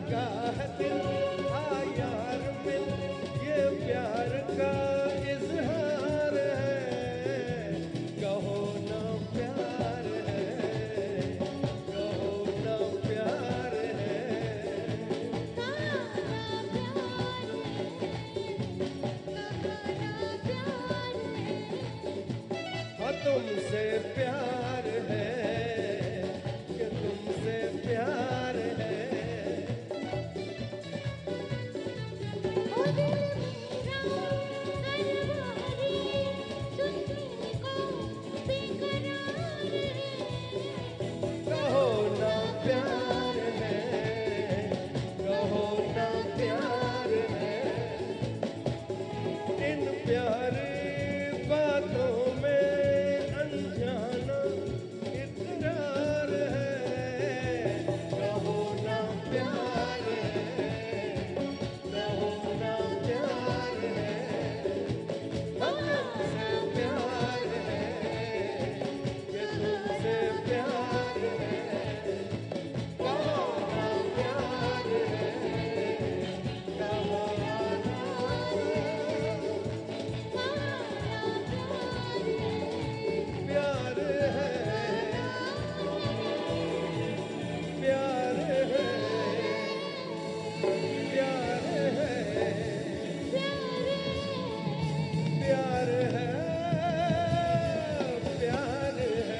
का है दिल, आ यार मिल, ये प्यार का इजहार है, कहो ना प्यार है, कहो ना प्यार है, हाँ तुमसे प्यार है, कि तुमसे प्यार है। कहो ना प्यार है, कहो ना प्यार है, इन प्यारी बातों में अनजाना इकरार है, कहो ना प्यार है, कहो ना प्यार है, तुमसे प्यार है, कि तुमसे प्यार है, कहो ना प्यार है, कहो ना प्यार है, प्यार है, प्यार है, प्यार है, प्यार है,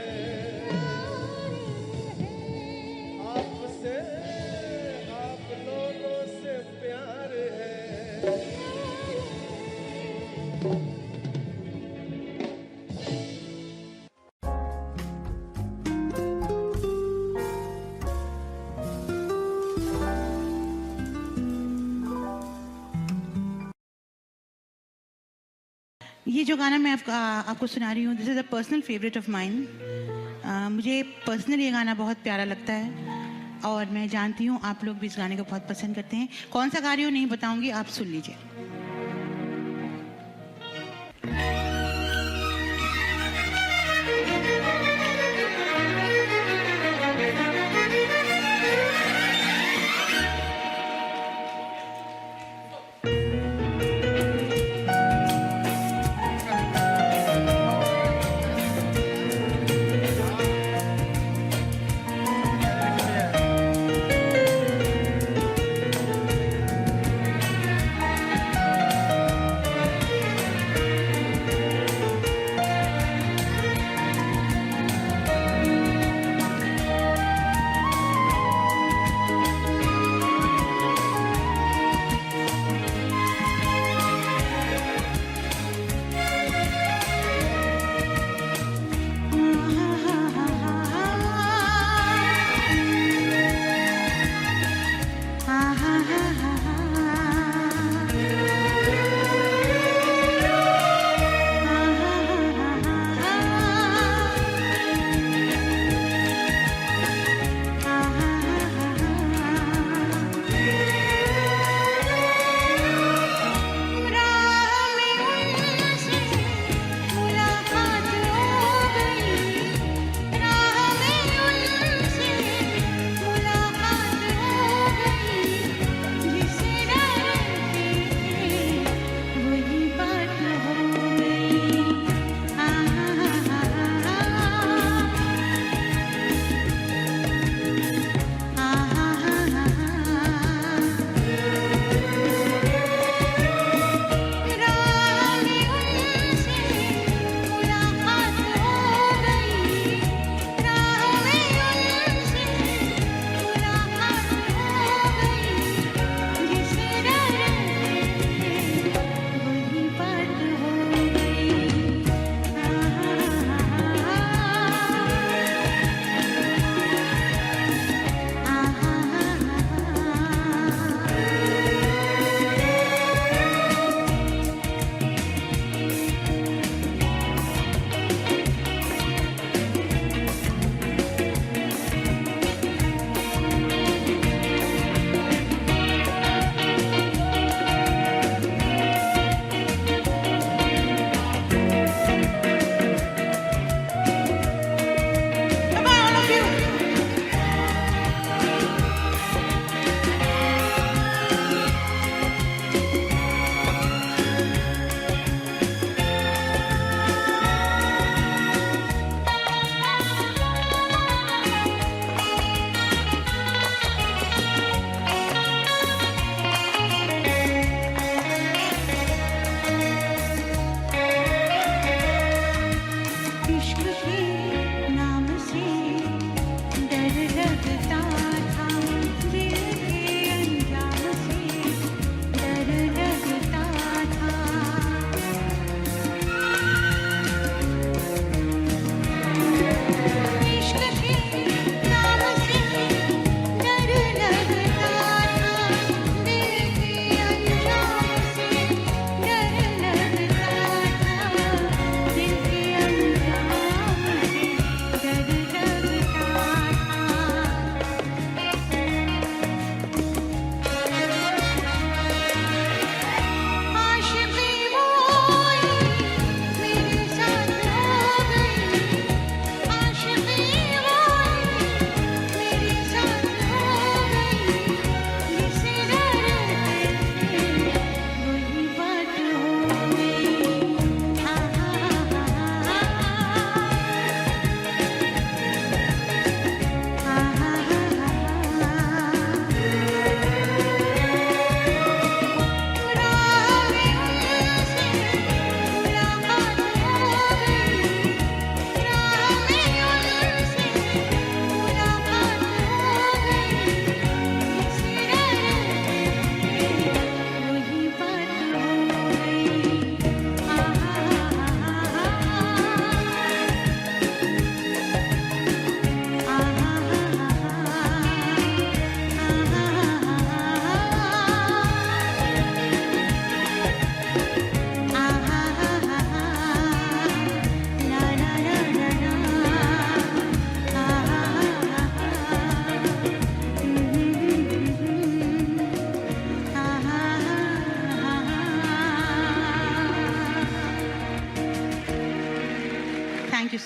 आपसे, आप लोगों से प्यार है। ये जो गाना मैं आपको सुना रही हूँ, this is a personal favourite of mine. मुझे पर्सनली ये गाना बहुत प्यारा लगता है और मैं जानती हूँ आप लोग भी इस गाने को बहुत पसंद करते हैं। कौन सा गा रही हूँ नहीं बताऊंगी, आप सुन लीजिए।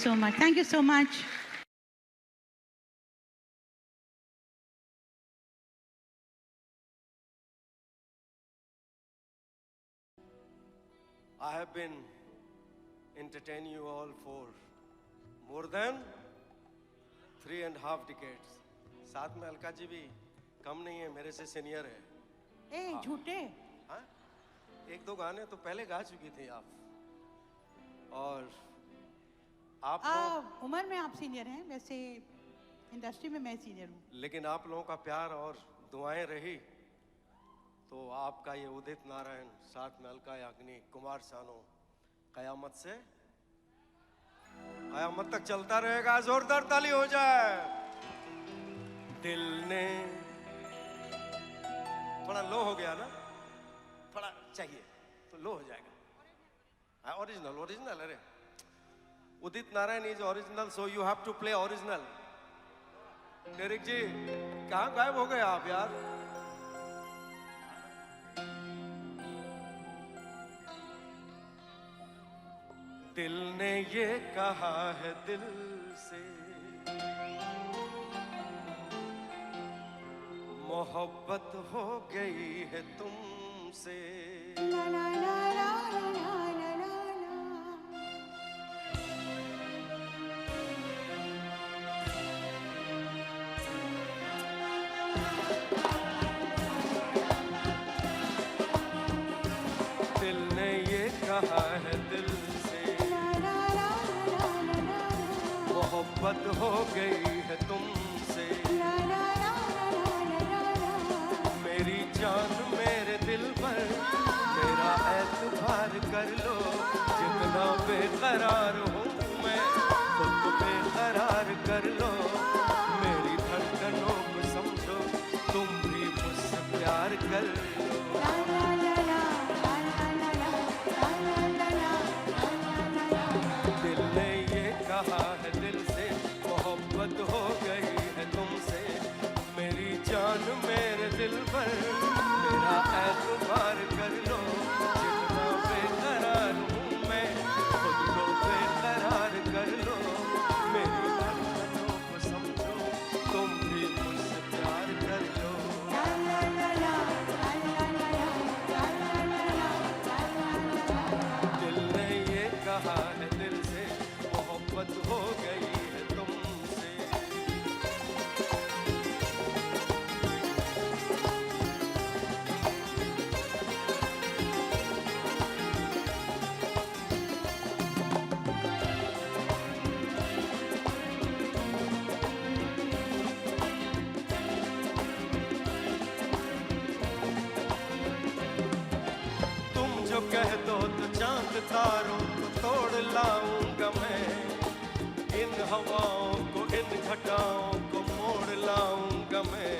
so much. Thank you so much. I have been entertaining you all for more than 3.5 decades. साथ में अलका जी भी कम नहीं है, मेरे से सीनियर है. ए झूठे. हाँ? एक दो गाने तो पहले गा चुकी थी आप. और आप लोग, उम्र में आप सीनियर हैं, वैसे इंडस्ट्री में मैं सीनियर हूँ. लेकिन आप लोगों का प्यार और दुआएं रही तो आपका ये उदित नारायण, साथ में अलका याग्निक, कुमार सानू, कयामत से कयामत तक चलता रहेगा. जोरदार ताली हो जाए. दिल ने थोड़ा लो हो गया ना, थोड़ा चाहिए तो लो हो जाएगा. Original original. अरे Udit Narayan is original, so you have to play original. Derek ji कहाँ गायब हो गए आप यार? दिल ने ये कहा है दिल से, मोहब्बत हो गई है तुमसे. ला ला ला ला ला ला ला. दिल ने ये कहा है दिल से, मोहब्बत हो गई है तुमसे. मेरी जान मेरे दिल पर मेरा एतबार कर लो. जितना बेकरार हूँ मैं खुद को बेकरार कर लो. मेरी धड़कनों को समझो, तुम भी मुझसे प्यार कर लो. दिल ने ये कहा है दिल से, मोहब्बत हो गई है तुमसे. मेरी जान मेरे दिल पर मेरा एतबार कर लो. जितना बेकरार हूँ मैं खुद को बेकरार कर लो. मेरी धड़कनों को समझो, तुम भी मुझसे प्यार कर लो. दिल ने ये कहा है दिल से, मोहब्बत हो गई है तुमसे. तुम जो कह दो तो चांद तारों को तोड़ लाऊंगा मैं. इन हवाओं को इन घटाओं को मोड़ लाऊंगा मैं.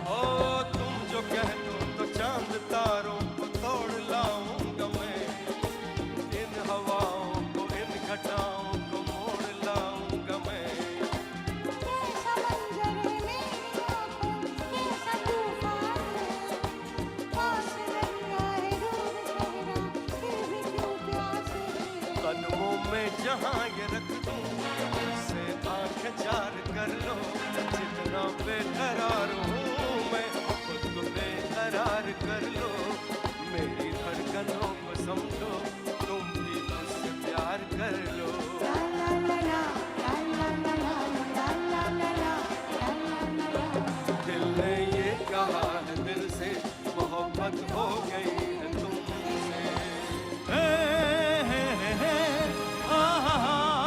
ओ तुम जो कह दो तो चांद तारों को तोड़ लाऊंगा मैं. इन हवाओं को इन घटाओं को मोड़ लाऊंगा मैं. कदमों में जहाँ ये रख दूं, उससे आंखें चार कर लो. जितना बेकरार हूँ मैं खुद को बेकरार कर लो. मेरी धड़कनों को समझो, तुम भी मुझसे प्यार कर लो. दिल ने ये कहा है दिल से, मोहब्बत हो गई है तुमसे. हे हे हे हे, आहा.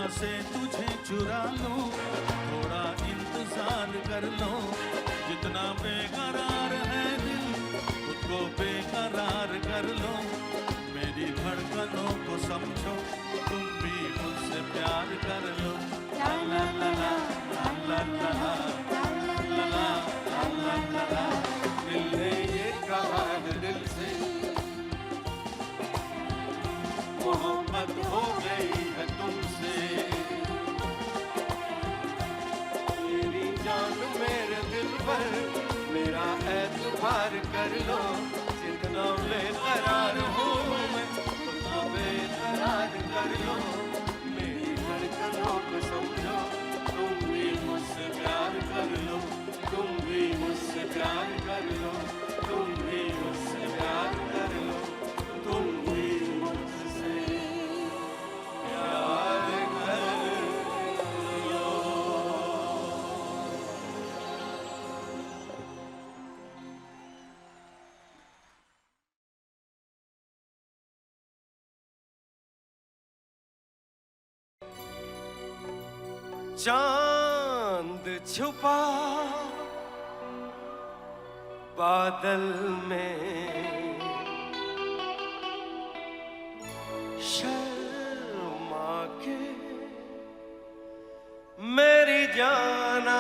से तुझे चुरा लूं, थोड़ा इंतजार कर लो। जितना बेकरार है दिल, खुद को बेकरार कर लो। मेरी धड़कनों को समझो, तुम भी मुझसे प्यार कर लो। ला ला ला ला ला ला ला ला ला ला ला ला। दिल ने ये कहा है दिल से मोहब्बत हो गई है तुमसे। मेरी जान मेरे दिल पर मेरा एतबार कर लो। जितना बेकरार हूँ मैं उतना बेकरार कर लो। मेरी धड़कनों को समझो, तुम भी मुझसे प्यार कर लो। तुम भी मुझसे प्यार कर लो। तुम भी मुझसे प्यार कर लो। तुम भी मुझसे प्यार कर लो। चांद छुपा बादल में, शर्मा के मेरी जाना।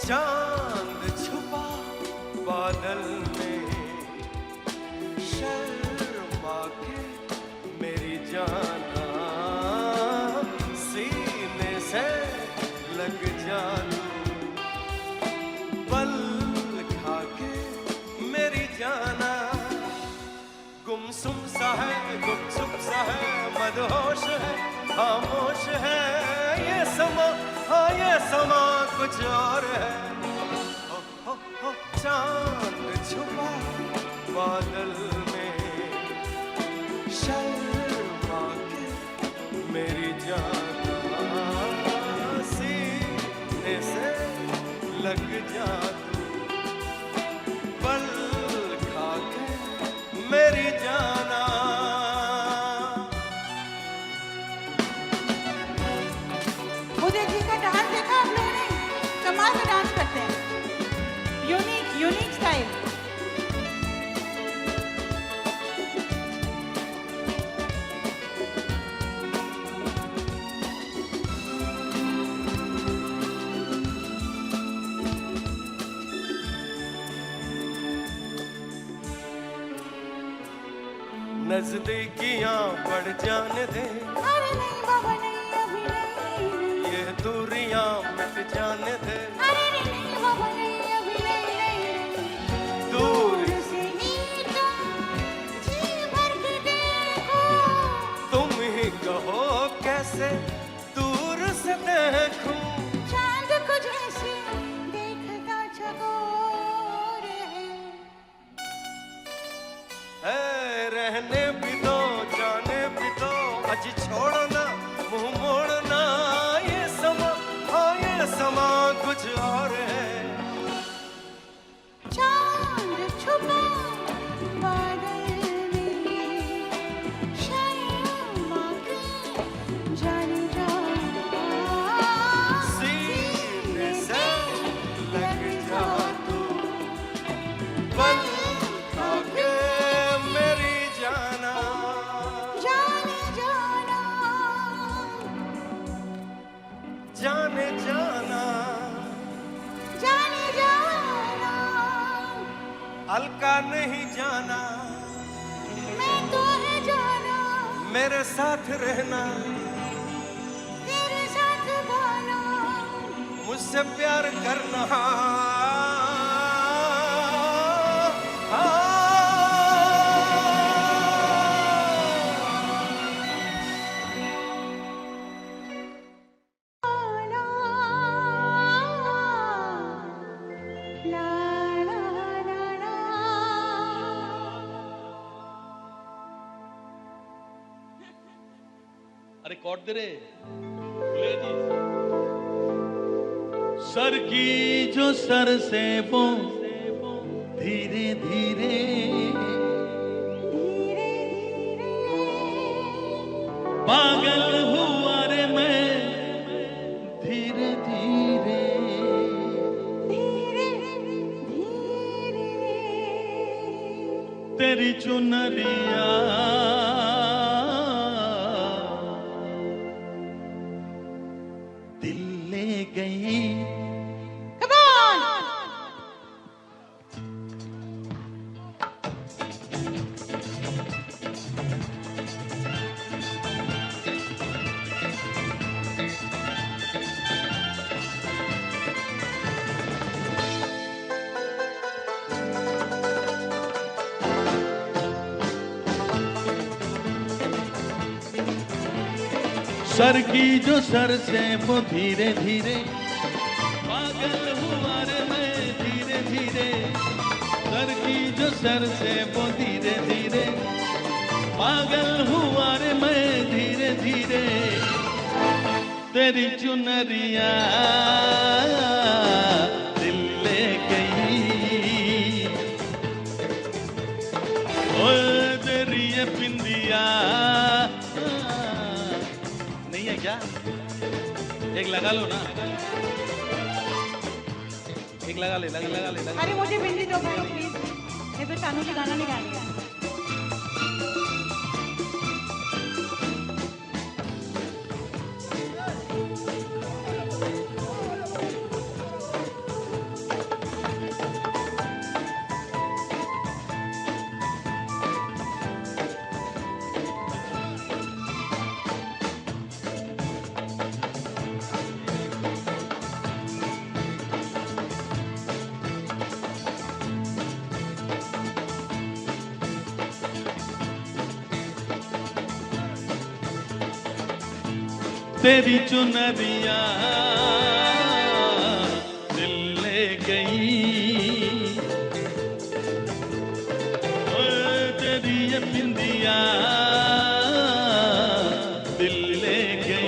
चांद छुपा बादल में, शर्मा के मेरी जाना। सीने से लग जा तू, पल खा के मेरी जाना। गुमसुम सा है, गुपचुप सा है, मदहोश है, खामोश है ये समा। हाँ ये समा कुछ और है। हो चांद छुपा बादल में, शर्मा के मेरी जाना। सीने से लग जा तू, पल खा के मेरी जाना। उदय जी का डांस देखा आप लोगों ने? कमाल का डांस करते हैं, यूनिक स्टाइल। नजदीकियां बढ़ जाने दे, अरे नहीं बाबा नहीं, अभी नहीं। ये दूरियां मिट जाने दे। अरे नहीं बाबा नहीं, अभी नहीं। दूर से ही तुम जी भर के देखो। तुम ही कहो कैसे दूर से देखूं। चांद को जैसे देखता चकोर है रहने भी दो, जाने भी दो, अज छोड़ना मुंह मोड़ना। ये समा, हाँ ये समा कुछ और है। चांद छुपा बादल में, शर्मा के जाने जा। सीने से लग जा तू, पल खा के मेरी जाना। जाने जाना, जाने जाना, जाने जाना। अलका नहीं जाना, मैं तो है जाना, मेरे साथ रहना। तेरे साथ गाना। मुझसे प्यार करना। ला ला ला अरे कॉर्ड दे रहे ले जी। सर की जो सर से वो धीरे धीरे पागल हुआ रे मैं धीरे धीरे तेरी चुनरिया दिल ले गई। Come on! सर की जो सर से वो धीरे धीरे पागल हुआ रे मैं धीरे धीरे। सर की जो सर से वो धीरे धीरे पागल हुआ रे मैं धीरे धीरे तेरी चुनरिया दिल ले गई। ओ तेरी ये बिंदिया क्या एक लगा लो ना, एक लगा ले लगा ले लगा। अरे मुझे बिंदी दो भाई प्लीज, ये तो शानू जी गाना नहीं गाएंगे। तेरी चुनरिया दिल ले गई। ओ तेरी ये बिंदिया दिल ले गई।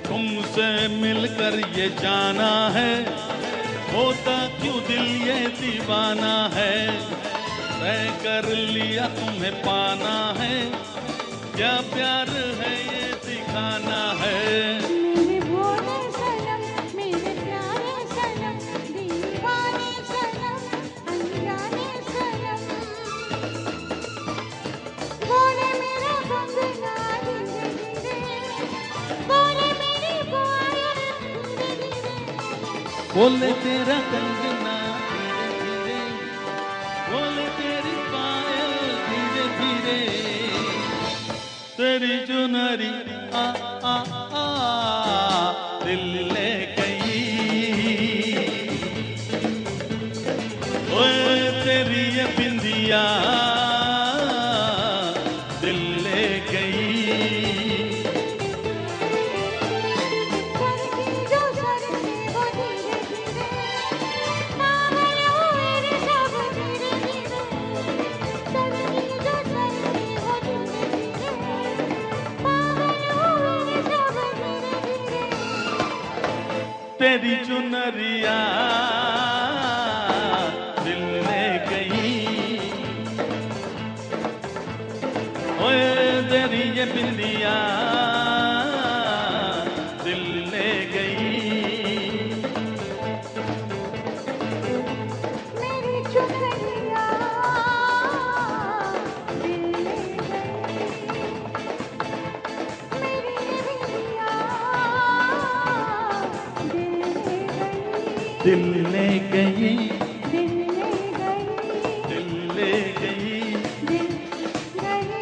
तुमसे मिलकर ये जाना है, होता क्यों दिल ये दीवाना है। तय कर लिया तुम्हें पाना है, क्या प्यार है ये दिखाना है। मेरे भोले सनम, मेरे प्यारे सनम, दीवाने सनम, अनजाने सनम। बोले मेरा कंगना धीरे धीरे, बोले मेरी पायल धीरे धीरे। बोले तेरा कंगना धीरे धीरे, बोले तेरी पायल धीरे धीरे। तेरी चुनरी आ आ आ दिल ले गई। ओए तेरी ये बिंदिया दिल ले गई। सर की जो सर से वो धीरे धीरे, पागल हुए रे सब धीरे धीरे। सर की जो सर से वो धीरे धीरे, पागल हुए रे सब धीरे धीरे। तेरी चुनरिया दिल ले गई। ओए तेरी ये बिंदिया दिल ले गई, दिल ले गई, दिल ले गई, दिल गई,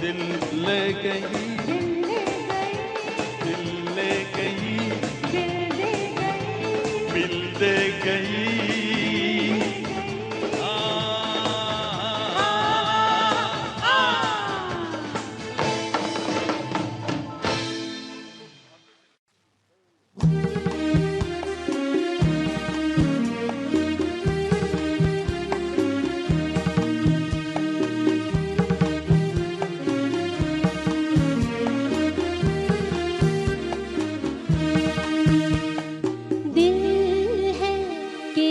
दिल ले गई, दिल ले गई, दिल ले गई, दिल दे गई, दिल दे गई। आ, आ, आ। दिल है कि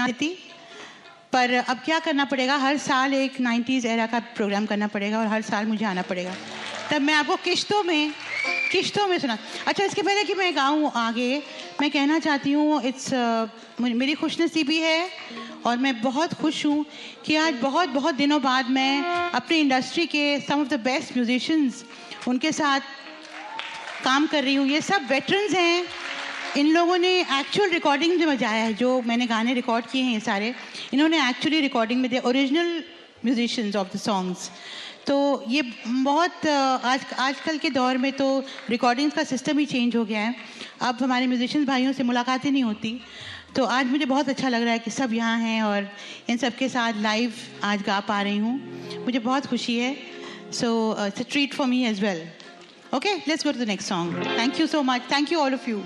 थी, पर अब क्या करना पड़ेगा, हर साल एक 90s एरा का प्रोग्राम करना पड़ेगा और हर साल मुझे आना पड़ेगा, तब मैं आपको किश्तों में सुना। अच्छा, इसके पहले कि मैं गाऊँ आगे, मैं कहना चाहती हूँ मेरी खुशनसीबी है और मैं बहुत खुश हूँ कि आज बहुत बहुत दिनों बाद मैं अपनी इंडस्ट्री के सम ऑफ द बेस्ट म्यूजिशियंस उनके साथ काम कर रही हूँ। ये सब वेटरन्स हैं, इन लोगों ने एक्चुअल रिकॉर्डिंग में बजाया है, जो मैंने गाने रिकॉर्ड किए हैं ये सारे, इन्होंने एक्चुअली रिकॉर्डिंग में दिया, original musicians of the songs. तो ये बहुत आजकल के दौर में तो रिकॉर्डिंग्स का सिस्टम ही चेंज हो गया है, अब हमारे म्यूजिशियंस भाइयों से मुलाकातें नहीं होती। तो आज मुझे बहुत अच्छा लग रहा है कि सब यहाँ हैं और इन सब के साथ लाइव आज गा पा रही हूँ, मुझे बहुत खुशी है। So it's a treat for me as well. Okay, let's go to the next song. Thank you so much, thank you all of you.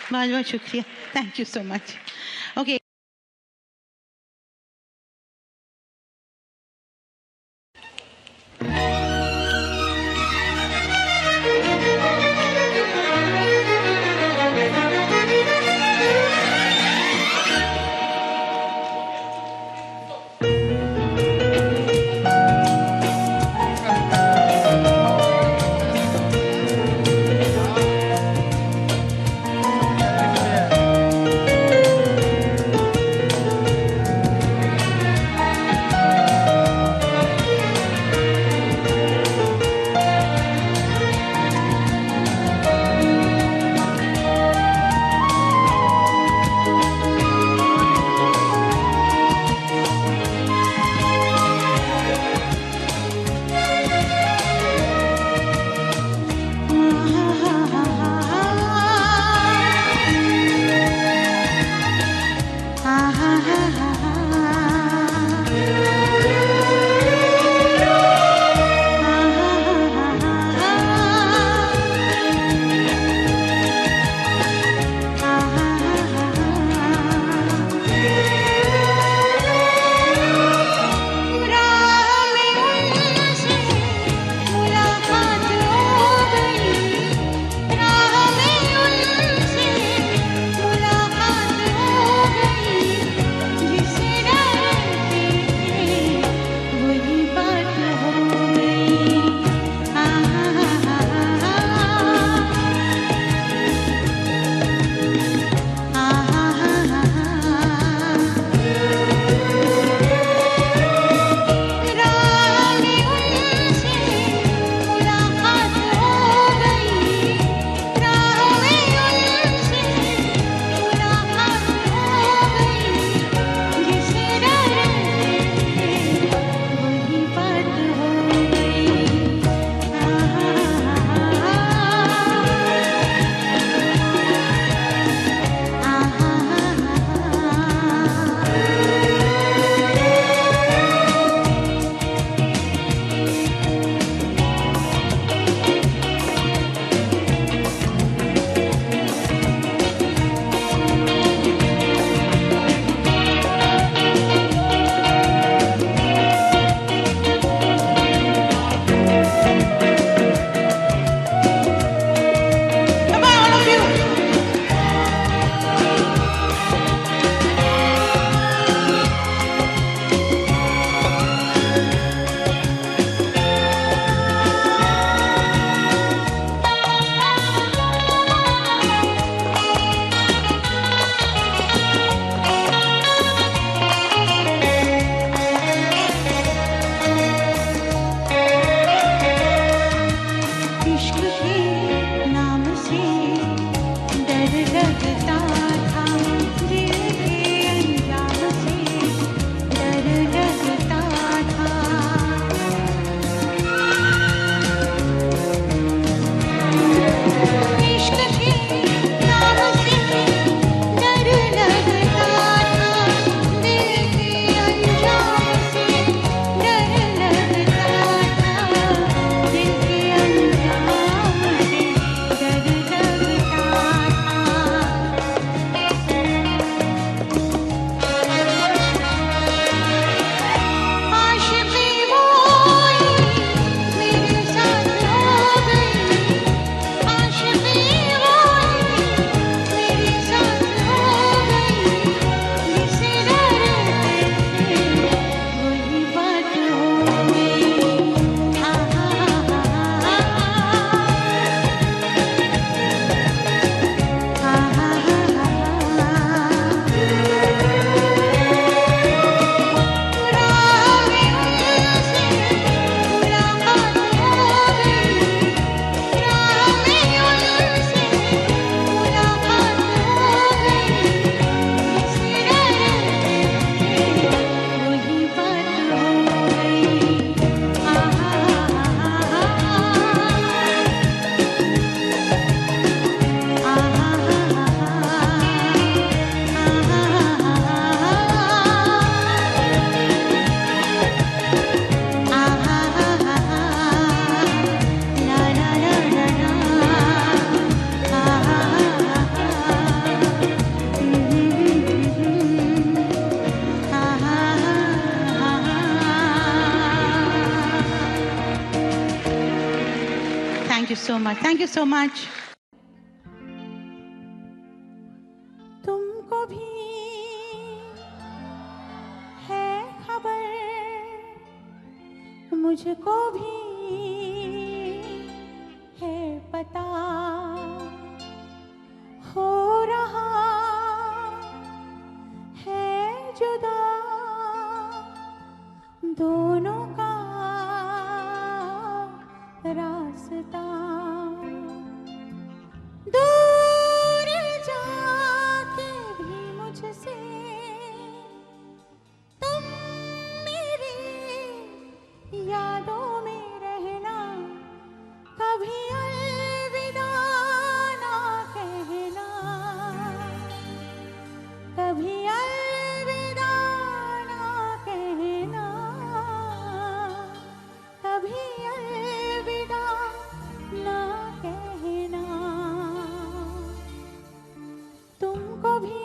बहुत बहुत शुक्रिया, thank you so much. Okay, लगता था दिल के अंजाम से डर लगता था इश्क के नाम से डर लगता था दिल के अंजाम से डर लगता था दिल के अंजाम से डर लगता था आशिक़ी वही मेरे साथ हो गई आशिक़ी वही मेरे साथ हो गई जिसे डरते थे वही बात हो गई हा हा हा हा Thank you so much. Thank you so much. तुमको भी है खबर मुझको भी है पता हो रहा है जुदा दोनों का रास्ता दूर जाके भी मुझसे तुम मेरी यादों में रहना कभी अलविदा ना कहना कभी अलविदा ना कहना कभी अलविदा ना कहना तुमको भी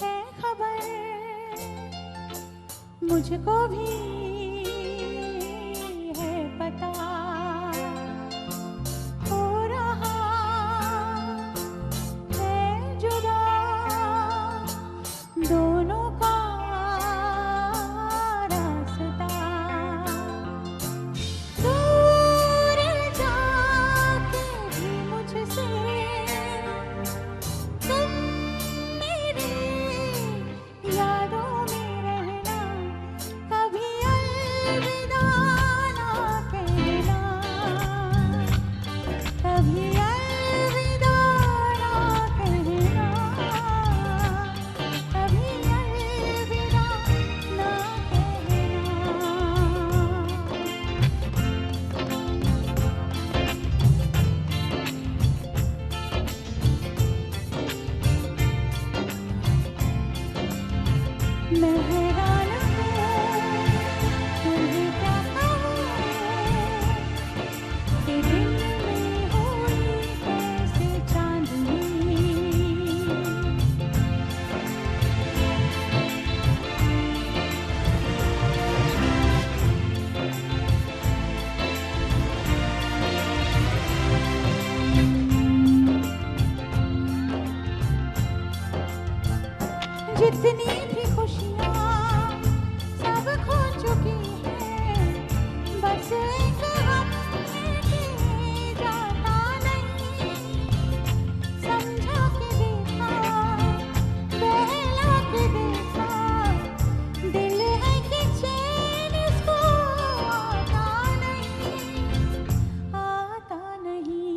है खबर मुझको भी है पता हो रहा है जुदा दोनों का रास्ता दूर जाके भी मुझसे तुम मेरी यादों में रहना कभी अलविदा ना कहना कभी अलविदा ना कहना कभी अलविदा ना कहना मैं हैरान हूँ तुम्हें क्या कहूँ कि दिन में हुई कैसे चांदनी जितनी भी खुशियाँ सब खो चुकी हैं बस एक गम है कि जाता नहीं समझा के देखा बहला के देखा दिल है कि चैन इसको आता नहीं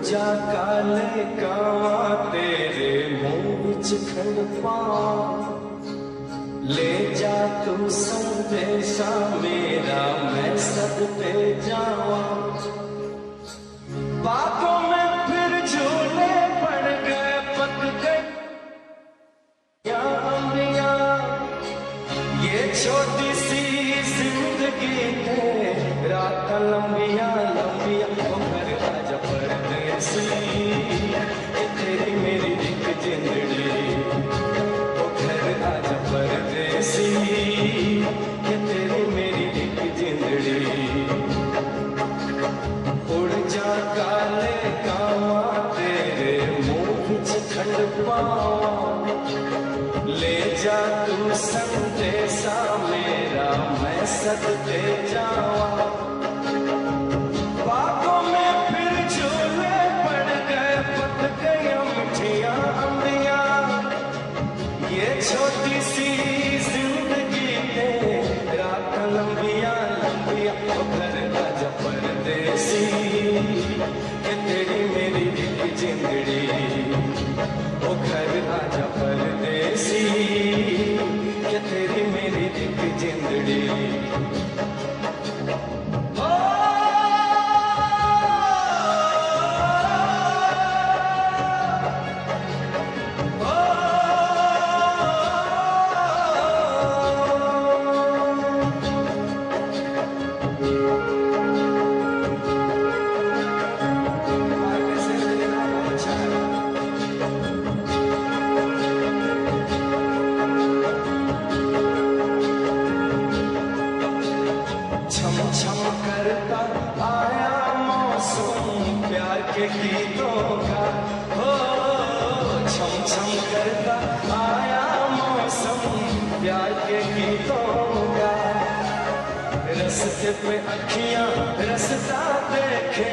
ਜਾ ਕਾਲੇ ਕਾਵਾਂ ਤੇਰੇ ਮੂੰਹ ਵਿੱਚ ਖੰਡ ਪਾਵਾਂ ले जा तू संदेशा मेरा मैं सद पे जावा बातों में फिर झूले पड़ गए पक गए या अम्बिया ये छोटी सी जिंदगी है रात लंबिया लंबिया वो घर आजा परदेसी ये तेरी मेरी एक जिंदड़ी आजा परदेसी ये तेरी मेरी एक जिंदड़ी उड़ जा काले कावा तेरे मुंह विच खंड पावा ले जा तू संदेशा मेरा मैं सदके जावा बातों में फिर झूले पड़ गए पक गई मिठियां अम्बिया ये छोटी सी जिंदगी है रात लंबिया लंबिया ओ घर आजा परदेसी ये तेरी मेरी एक जिंदड़ी ओ घर आजा परदेसी ये तेरी मेरी एक जिंदड़ी छम छम करता आया मौसम प्यार के गीतों का हो छम छम करता आया मौसम प्यार के गीतों का रस्ते पे अखियां रस्ता देखे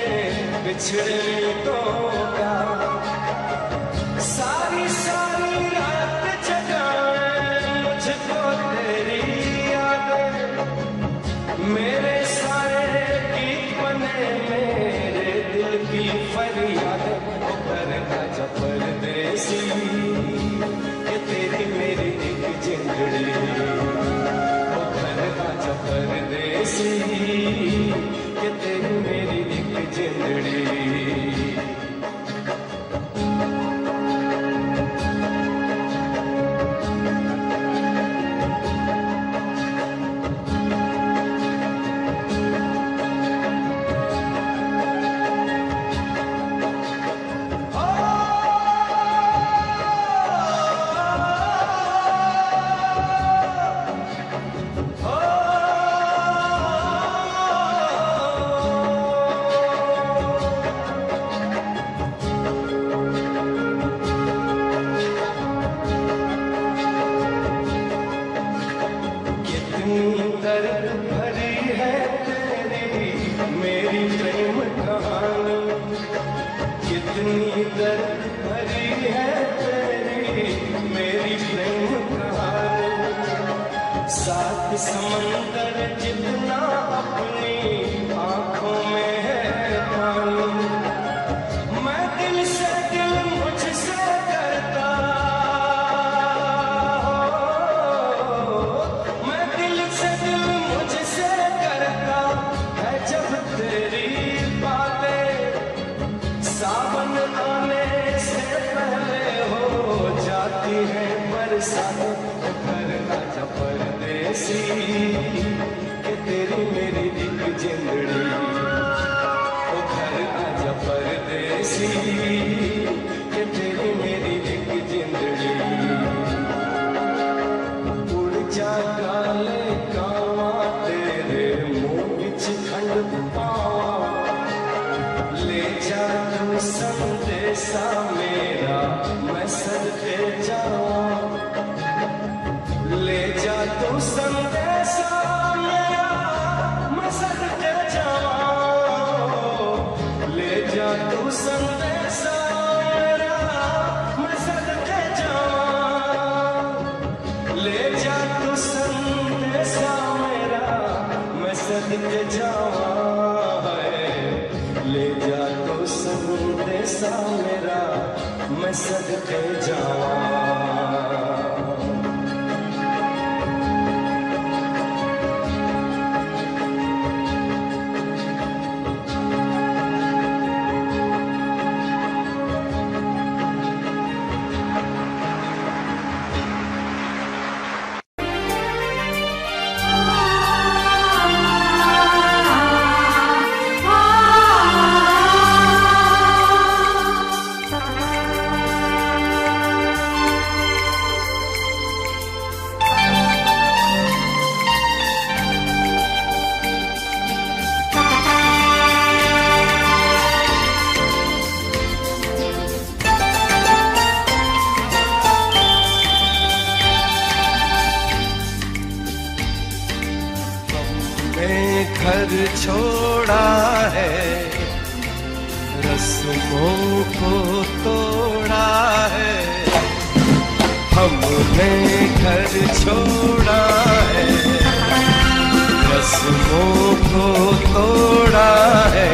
बिछड़े गीतों का सारी सारी रात जगाए मुझको तेरी यादें मेरे सारे गीत बने मेरे दिल की फरियाद घर आजा परदेसी ये तेरी मेरी एक जिंदड़ी घर आजा परदेसी ये तेरी मेरी एक जिंदड़ी दर्द भरी है तेरी मेरी प्रेम कहानी कितनी दर्द भरी है तेरी मेरी प्रेम कहानी सात समंदर जितना अपनी आंखों में है पानी मैं दिल से दिल मुझसे करता सावन आने से पहले हो जाती है बरसात घर आजा परदेसी कि तेरी मेरी एक जिंदड़ी ओ घर आजा परदेसी कि तेरी मेरी एक जिंदड़ी उड़ जा काले कावा तेरे मुंह विच खंड पावा ले जा तू संदेशा मेरा मैं सदके जाऊं ले जा तू संदेशा मेरा मैं सदके जाऊं ले जा तू संदेशा मेरा मैं सदके जाऊं ले जा तू संदेशा मेरा मैं सदके जाऊं ले जा तो संदेश ऐसा मेरा मैं सदके जावां। घर छोड़ा है, रस्मों को तोड़ा है, हमने घर छोड़ा है, रस्मों को तोड़ा है,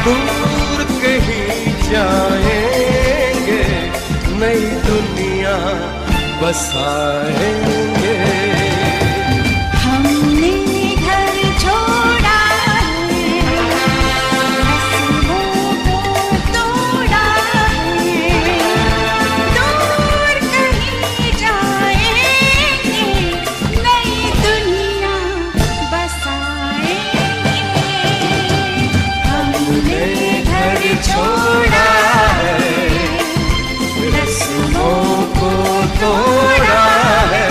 दूर कहीं जाएंगे, नई दुनिया बसाएंगे। छोड़ा है, रस्मों को तोड़ा है।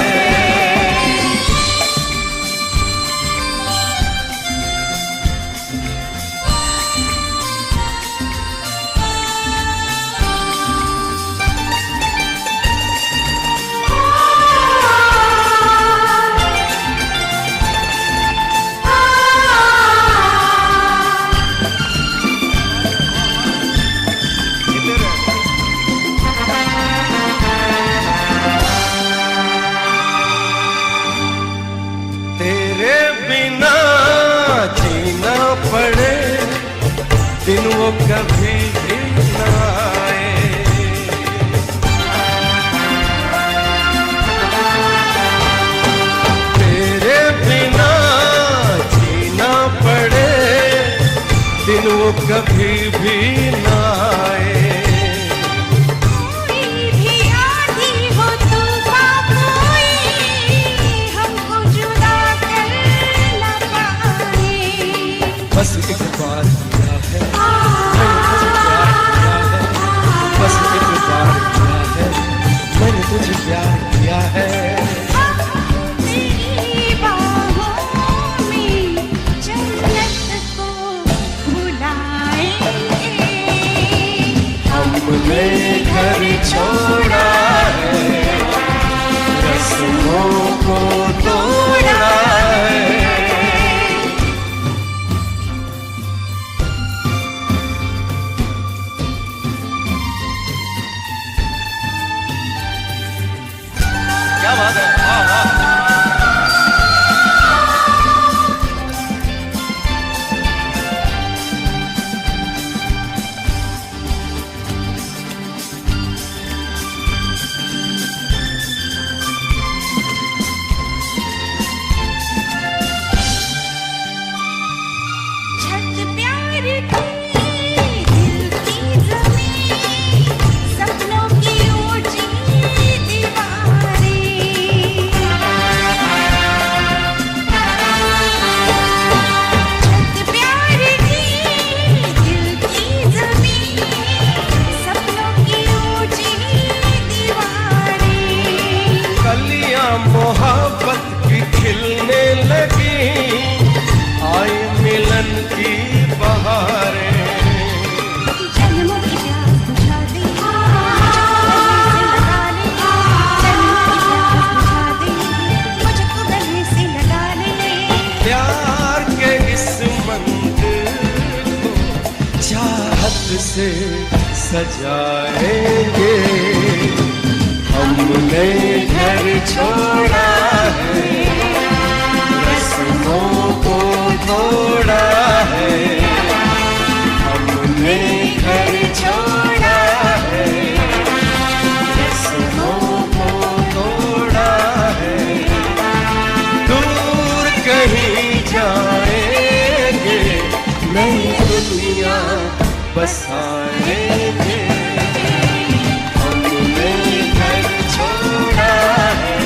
पड़े दिन वो कभी भी ना आए, तेरे बिना जीना पड़े दिन वो कभी भी ना आए। बस एक बार किया है मैंने तुझे प्यार किया है, बस एक बार किया है, मैंने तुझे प्यार किया है। तेरी बाहों में जन्नत को बुलाएंगे, हमने घर छोड़ा है, रस्मों को तोड़ा है। क्या बात है, वाह वाह। मोहब्बत की खिलने लगी, आई मिलन की बहारें, जन्मों की प्यास बुझा दे, मुझको गले से लगा ले, प्यार के इस मंदिर को चाहत से सजाएंगे, हमने घर छोड़ा है, रस्मों को तोड़ा है, हमने घर दुनिया बसाएंगे। हमने घर छोड़ा है,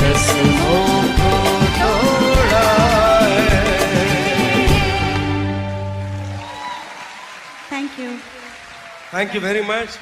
रस्मों को तोड़ा है। Thank you. Thank you very much.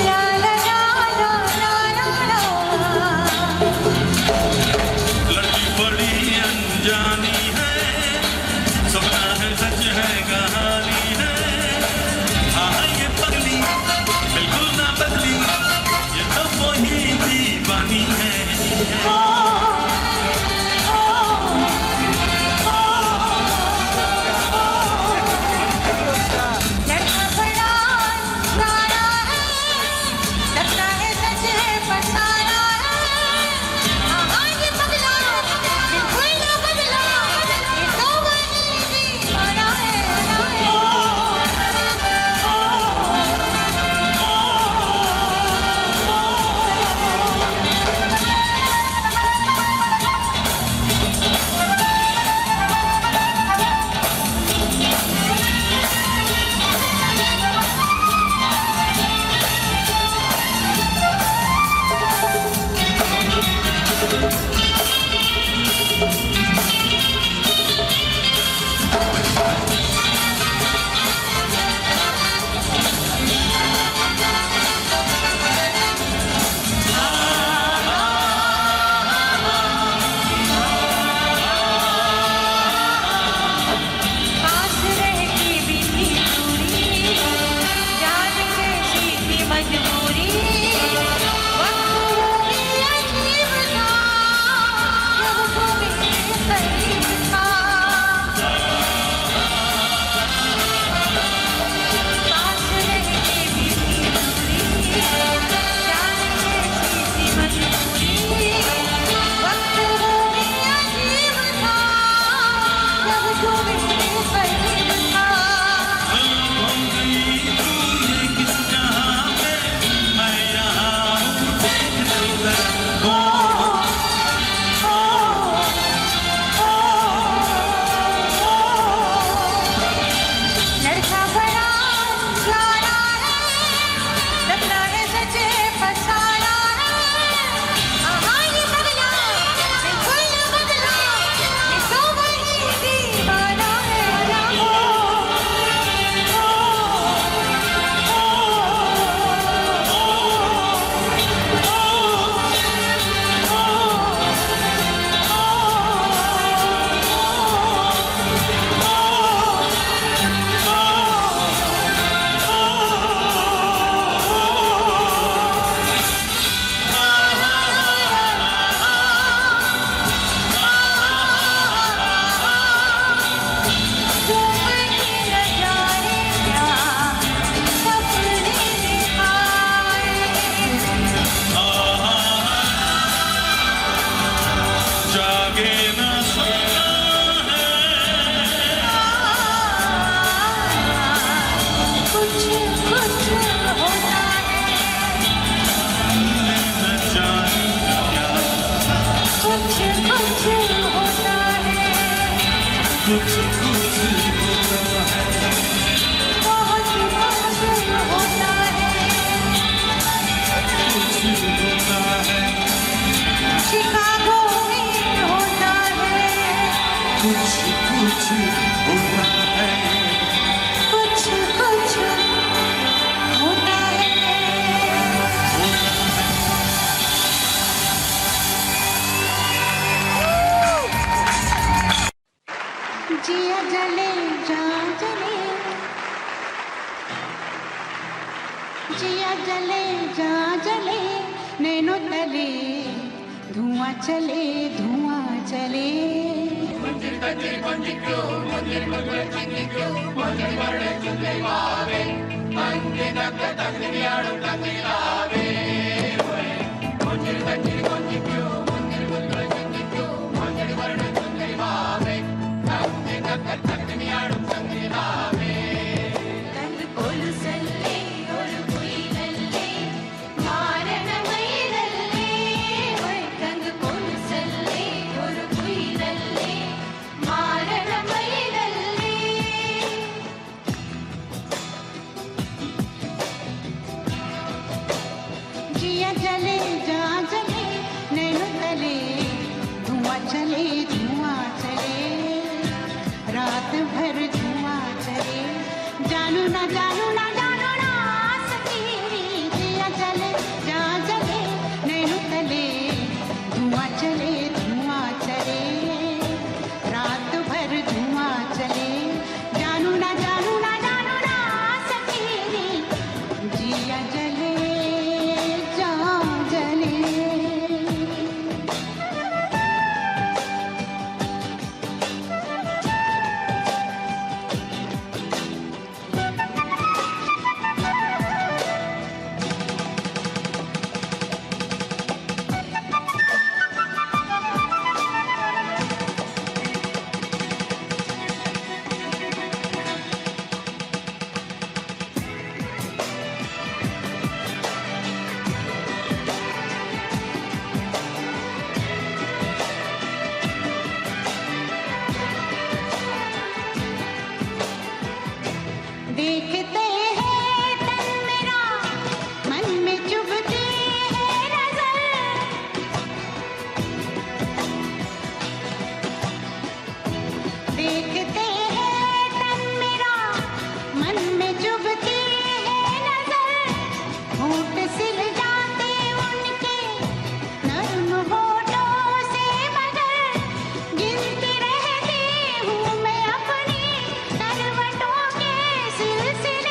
ला ला ला ला ला ला। लड़की बड़ी अनजानी है, सपना है सच है कहानी है। हाँ ये पगली बिल्कुल ना बदली, ये तो वही दीवानी है। लड़का बड़ा गाना है, लगता है सच है फसाना है। हाँ ये बदला बिल्कुल ना बदला, ये तो वही दीवाना है। पास रह के भी थी दूरी, जान कैसी थी मजबूरी। वक्त वो भी अजीब था, जब वो मेरे करीब था। पास रह के भी थी दूरी, जान कैसी थी मजबूरी। वक्त वो भी अजीब था, जब वो मेरे करीब था। किस जहां में मैं यहाँ हूँ, देख सुंदर हो। लड़का बड़ा गाना है, लगता है सच है फसाना है। हाँ ये बदला बिल्कुल ना बदला, ये तो वही दीवाना है। जो कहीं न जाने क्या सपने दिखाए। जागे ना सोना कुछ कुछ होता है, न जाने क्या, कुछ कुछ होता है। कुछ कुछ होता है। बहुत कुछ होता है। कुछ होता है। शिकागो में होता है। कुछ कुछ होता है। कुछ कुछ होता है। जिया जले जा जले, जिया जले जा जले, नैनो तले धुआं चले धुआं चले। जिया जले जा जले नैनो तले धुआं चले रात भर धुआं चले जानू ना सकेरी जिया जले जा जले नैनो तले धुआं चले रात भर धुआं चले जानू ना सकेरी जिया जले देखते हैं तन मेरा मन में चुभती है नजर देखते हैं तन मेरा मन में चुभती है नजर होठ सिल जाते उनके नर्म होठों से मगर गिनती रहती हूँ मैं अपनी करवटों के सिलसिले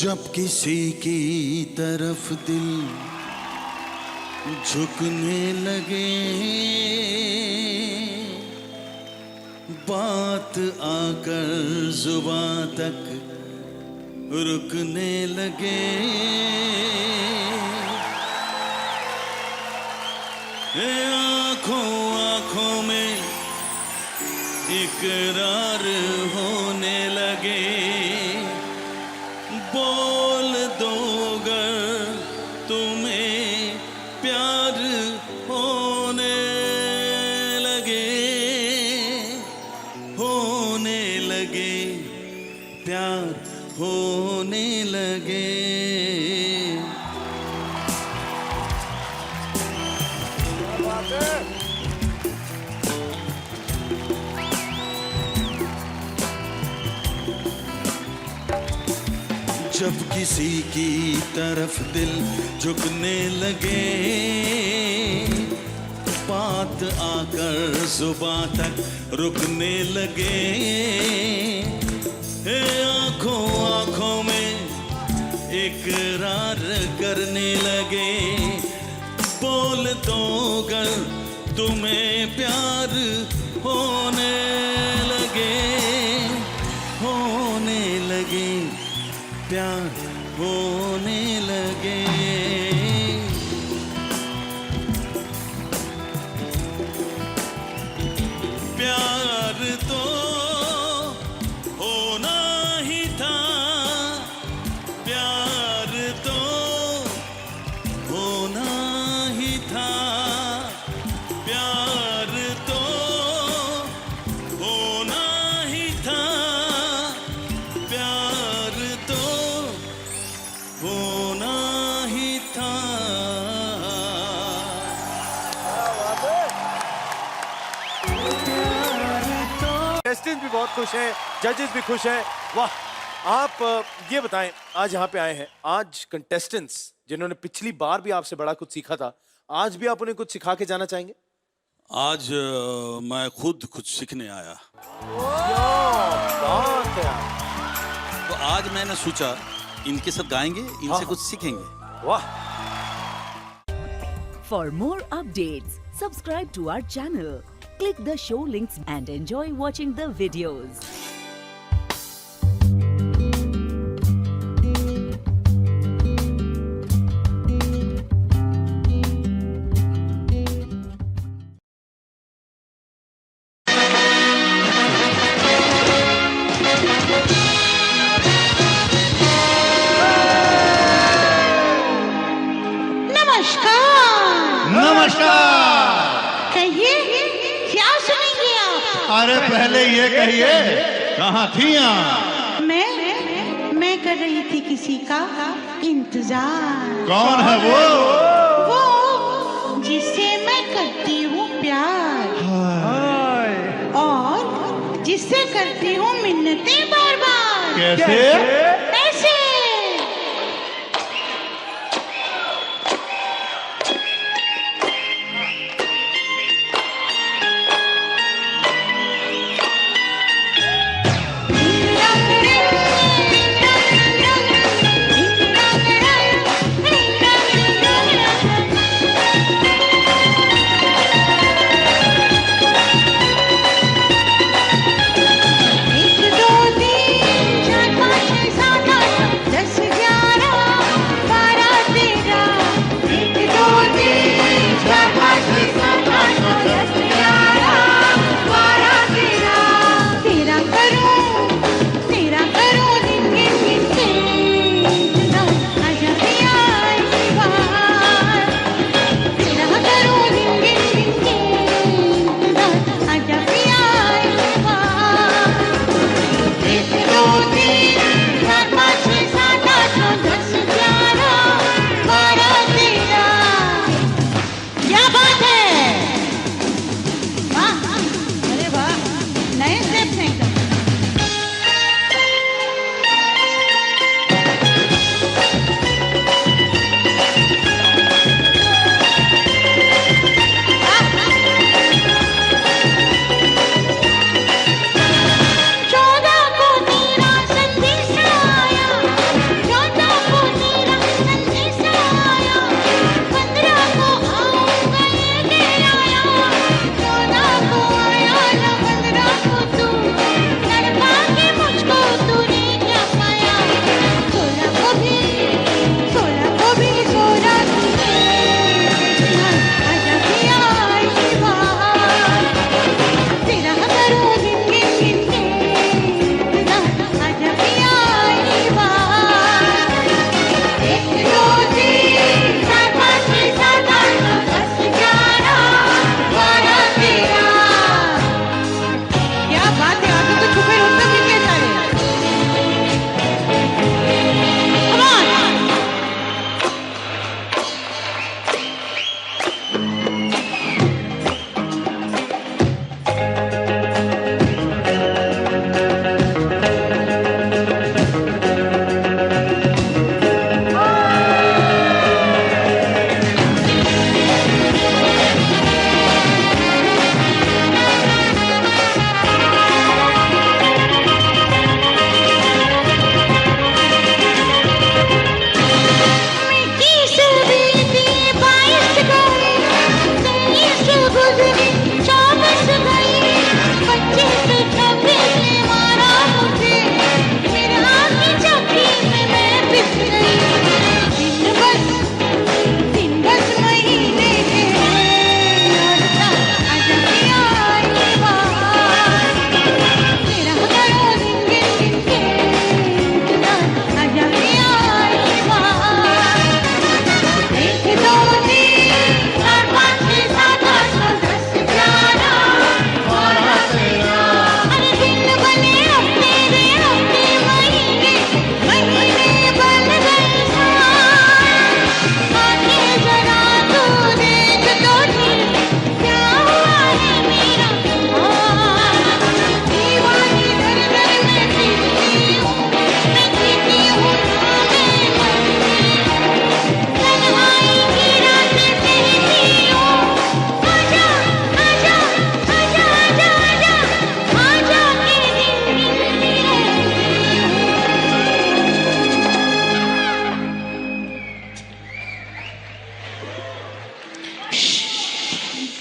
जब किसी की तरफ दिल झुकने लगे, बात आकर जुबां तक रुकने लगे, आंखों आंखों में इकरार होने लगे, बोल दो गर तुम्हें प्यार होने लगे, प्यार होने लगे। जब किसी की तरफ दिल झुकने लगे, बात आकर जुबां तक रुकने लगे, आंखों आंखों में इकरार करने लगे, बोल दो गर तुम्हें प्यार होने लगे, प्यार होने लगे। प्यार तो होना ही था, प्यार तो होना ही था, प्यार तो होना ही था, प्यार तो होना ही था। कंटेस्टेंट भी बहुत खुश हैं, जजेस भी खुश हैं। वाह, आप ये बताएं, आज यहाँ पे आए हैं, आज कंटेस्टेंट्स जिन्होंने पिछली बार भी आपसे बड़ा कुछ सीखा था, आज भी आप उन्हें कुछ सिखा के जाना चाहेंगे? आज मैं खुद कुछ सीखने आया, बात है यार। तो आज मैंने सोचा इनके साथ गाएंगे, इनसे कुछ सीखेंगे। वाह। For more updates, subscribe to our channel, click the show links and enjoy watching the videos. कहिए, क्या सुनेंगे आप? अरे पहले ये कहिए, कहाँ थी आप? मैं कर रही थी किसी का इंतजार। कौन है वो? वो जिससे मैं करती हूँ प्यार और जिससे करती हूँ मिन्नतें बार बार। कैसे? ऐसे। एक दो तीन चार पाँच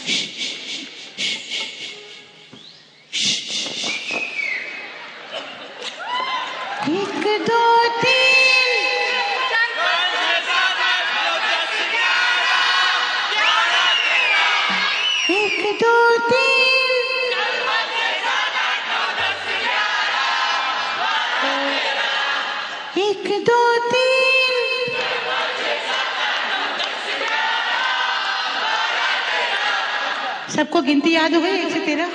एक दो तीन एक दो तीन एक दो तीन सबको गिनती याद हो गई 1 से 13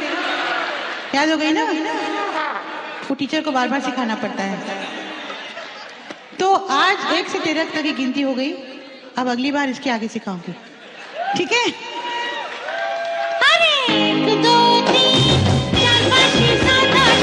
याद हो गई ना? वो टीचर को बार बार सिखाना पड़ता है। तो आज 1 से 13 तक की गिनती हो गई। अब अगली बार इसके आगे सिखाऊंगी, ठीक है? अरे 1 2 3 4 5 6 7 8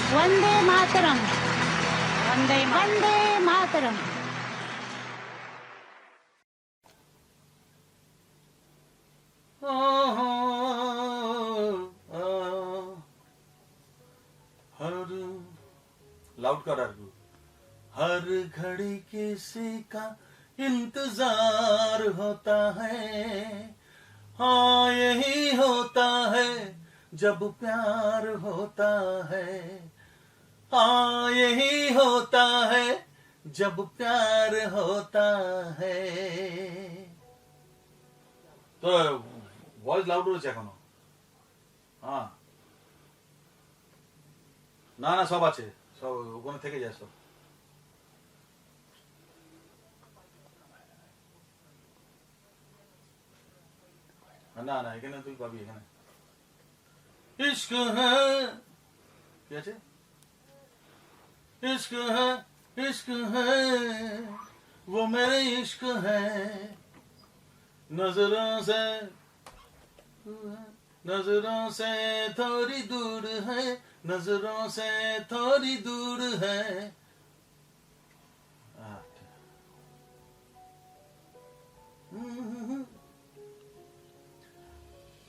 वंदे मातरम, वंदे मातरम। लाउड कर अर्गू। हर घड़ी किसी का इंतजार होता है, हाँ यही होता है जब प्यार होता है, हाँ यही होता है जब प्यार होता है। তো ভয়েস লাউড রয়েছে এখনো? হ্যাঁ, না না সব আছে, সব ওখানে থেকে যায় সব। না না এখানে তুই পাবি, এখানে इश्क है, কি আছে? इश्क है, इश्क है, वो मेरे इश्क है, नजरों से थोड़ी दूर है, नजरों से थोड़ी दूर है।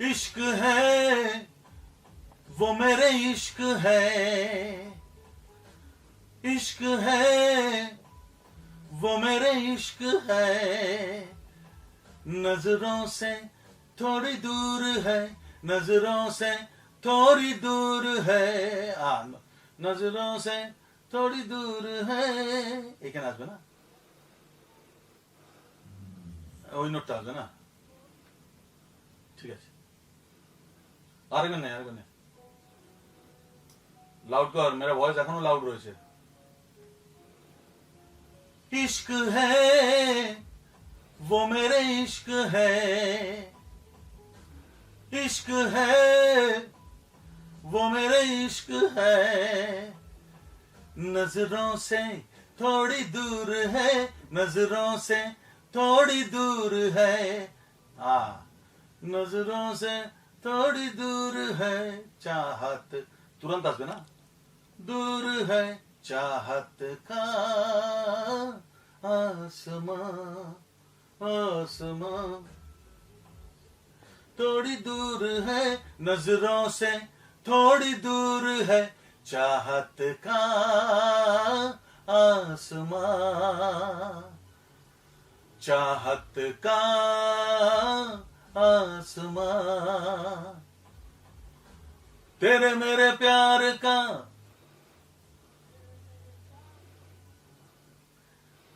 इश्क है, वो मेरे इश्क है, इश्क है, वो मेरे इश्क है, नजरों से थोड़ी दूर है, नजरों से थोड़ी दूर है, नजरों से थोड़ी दूर है। এখানে আসবে না, ওই নোটটা আসবে না, ঠিক আছে। আরেকবার নেই, আরেকবার নেই, লাউড কর, मेरा ভয়েস এখনো লাউড রয়েছে। इश्क है, वो मेरे इश्क है, इश्क है, वो मेरे इश्क है, नजरों से थोड़ी दूर है, नजरों से थोड़ी दूर है, नजरों से थोड़ी दूर है, चाहत तुरंत আসবে না, दूर है चाहत का आसमां, आसमां थोड़ी दूर है, नजरों से थोड़ी दूर है, चाहत का आसमां, चाहत का आसमां, तेरे मेरे प्यार का,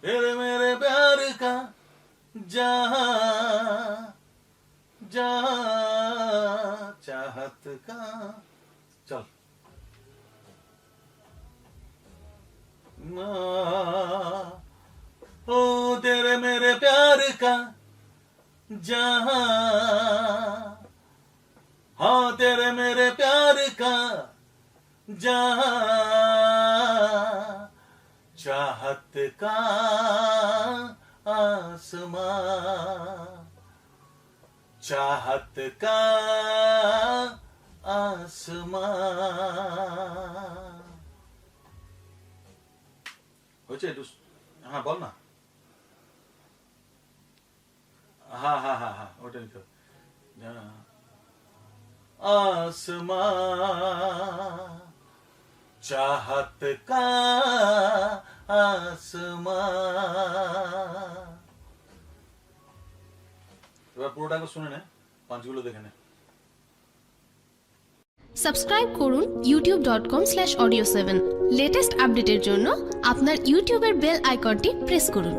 तेरे मेरे प्यार का जहां जहां चाहत का। चल ओ तेरे मेरे प्यार का जहां, हाँ तेरे मेरे प्यार का जहां, चाहत का आसमां, चाहत का आसमां। हाँ बोल ना, हाँ हाँ हाँ हाँ ওটা লিখো, आसमां चाहत का आसमां। এবার পুরোটাকে শুনে নে, পাঁচগুলো দেখে নে। সাবস্ক্রাইব করুন youtube.com/audio7 লেটেস্ট আপডেটের জন্য আপনার ইউটিউবের বেল আইকনটি প্রেস করুন।